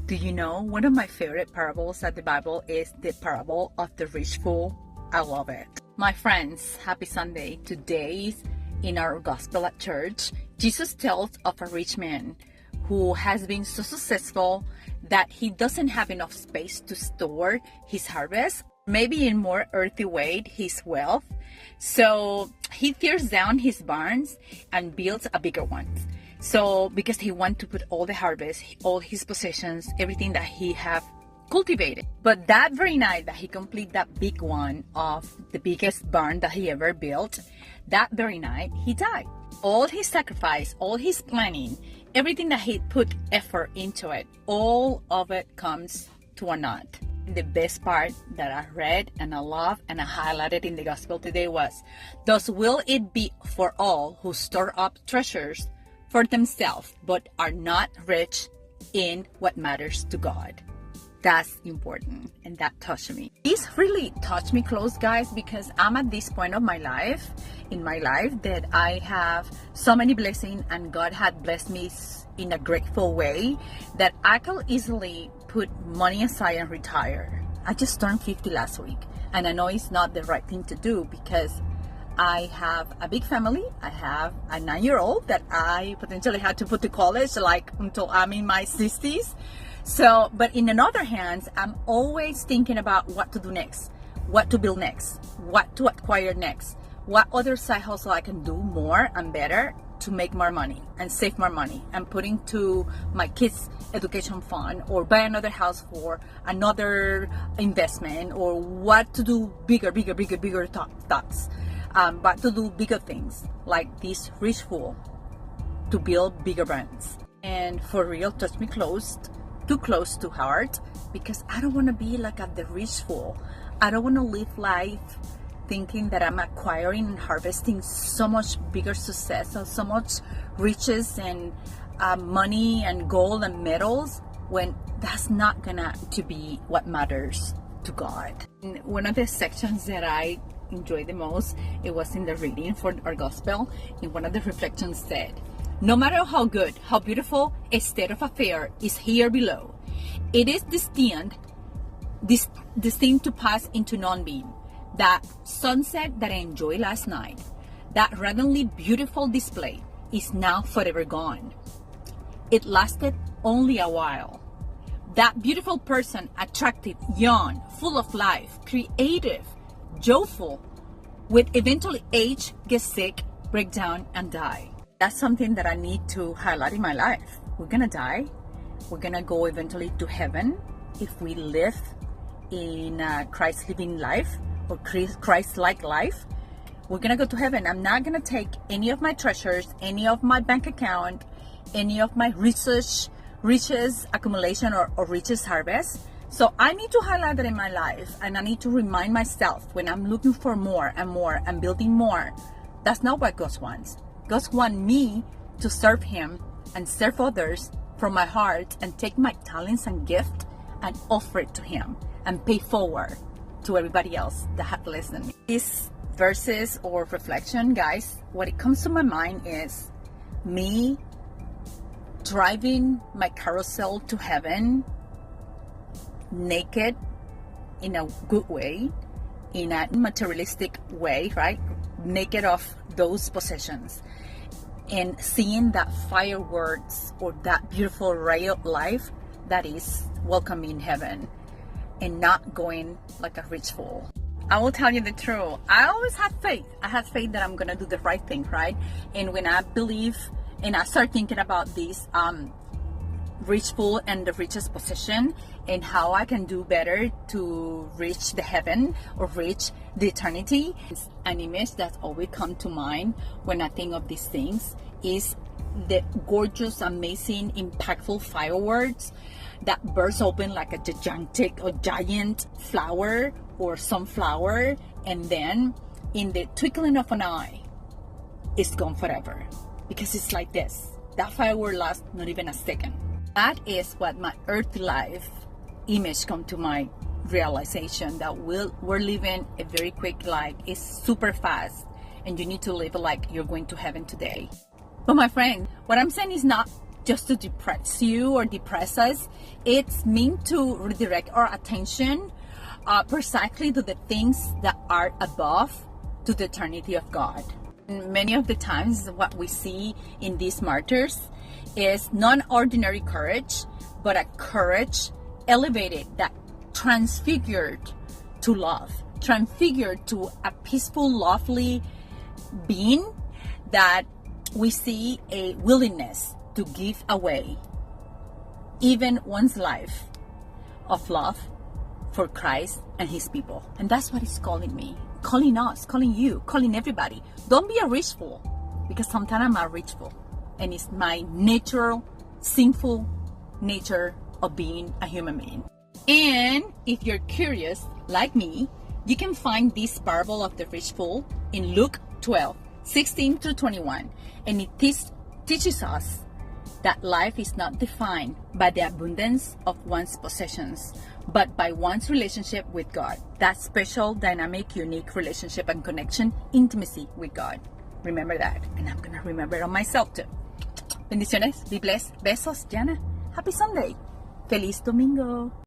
Do you know one of my favorite parables of the Bible is the parable of the rich fool? I love it. My friends, happy Sunday. Today in our gospel at church, Jesus tells of a rich man who has been so successful that he doesn't have enough space to store his harvest, maybe in more earthy way, his wealth. So he tears down his barns and builds a bigger one. So because he wants to put all the harvest, all his possessions, everything that he have cultivated. But that very night that he completed that big one of the biggest barn that he ever built, that very night he died. All his sacrifice, all his planning, everything that he put effort into it, all of it comes to a naught. The best part that I read and I love and I highlighted in the gospel today was, thus will it be for all who store up treasures for themselves, but are not rich in what matters to God. That's important, and that touched me. This really touched me close, guys, because I'm at this point of my life, that I have so many blessings and God had blessed me in a grateful way that I could easily put money aside and retire. I just turned 50 last week, and I know it's not the right thing to do because I have a big family. I have a 9-year-old that I potentially had to put to college like until I'm in my 60s. So, but in another hand, I'm always thinking about what to do next, what to build next, what to acquire next, what other side hustle I can do more and better to make more money and save more money and put into my kids' education fund or buy another house for another investment, or what to do bigger thoughts. But to do bigger things like this rich fool, to build bigger brands. And for real, touch me too close to heart, because I don't want to be like the rich fool. I don't want to live life thinking that I'm acquiring and harvesting so much bigger success or so much riches and money and gold and metals, when that's not gonna to be what matters to God. And one of the sections that I enjoyed the most, it was in the reading for our gospel. In one of the reflections said, no matter how good, how beautiful a state of affair is here below, it is destined to pass into nonbeing. That sunset that I enjoyed last night, that randomly beautiful display, is now forever gone. It lasted only a while. That beautiful person, attractive, young, full of life, creative, joyful, would eventually age, get sick, break down, and die. That's something that I need to highlight in my life. We're gonna die. We're gonna go eventually to heaven if we live in Christ-living life or Christ-like life. We're gonna go to heaven. I'm not gonna take any of my treasures, any of my bank account, any of my riches accumulation or riches harvest. So I need to highlight that in my life, and I need to remind myself when I'm looking for more and more and building more, that's not what God wants. God wants me to serve Him and serve others from my heart and take my talents and gift and offer it to Him and pay forward to everybody else that had less than me. These verses or reflection, guys, what it comes to my mind is me driving my carousel to heaven naked, in a good way, in a materialistic way, right? Naked of those possessions, and seeing that fireworks or that beautiful ray of life that is welcoming heaven, and not going like a rich fool. I will tell you the truth. I always had faith. I had faith that I'm gonna do the right thing, right? And when I believe and I start thinking about this rich fool and the richest possession and how I can do better to reach the heaven or reach the eternity, an image that's always come to mind when I think of these things is the gorgeous, amazing, impactful fireworks that burst open like a gigantic or giant flower or sunflower, and then in the twinkling of an eye, it's gone forever. Because it's like this. That firework lasts not even a second. That is what my earthly life image come to my realization, that we're living a very quick life. It's super fast, and you need to live like you're going to heaven today. But my friend, what I'm saying is not just to depress you or depress us. It's meant to redirect our attention precisely to the things that are above, to the eternity of God. And many of the times what we see in these martyrs is non-ordinary courage, but a courage elevated, that transfigured to love, transfigured to a peaceful, lovely being, that we see a willingness to give away even one's life of love for Christ and his people. And that's what he's calling me, calling us, calling you, calling everybody. Don't be a rich fool, because sometimes I'm a rich fool, and it's my natural, sinful nature of being a human being. And if you're curious, like me, you can find this parable of the rich fool in Luke 12:16-21. And it teaches us that life is not defined by the abundance of one's possessions, but by one's relationship with God. That special, dynamic, unique relationship and connection, intimacy with God. Remember that. And I'm going to remember it on myself too. Bendiciones. Be blessed. Besos, Jana. Happy Sunday. Feliz Domingo.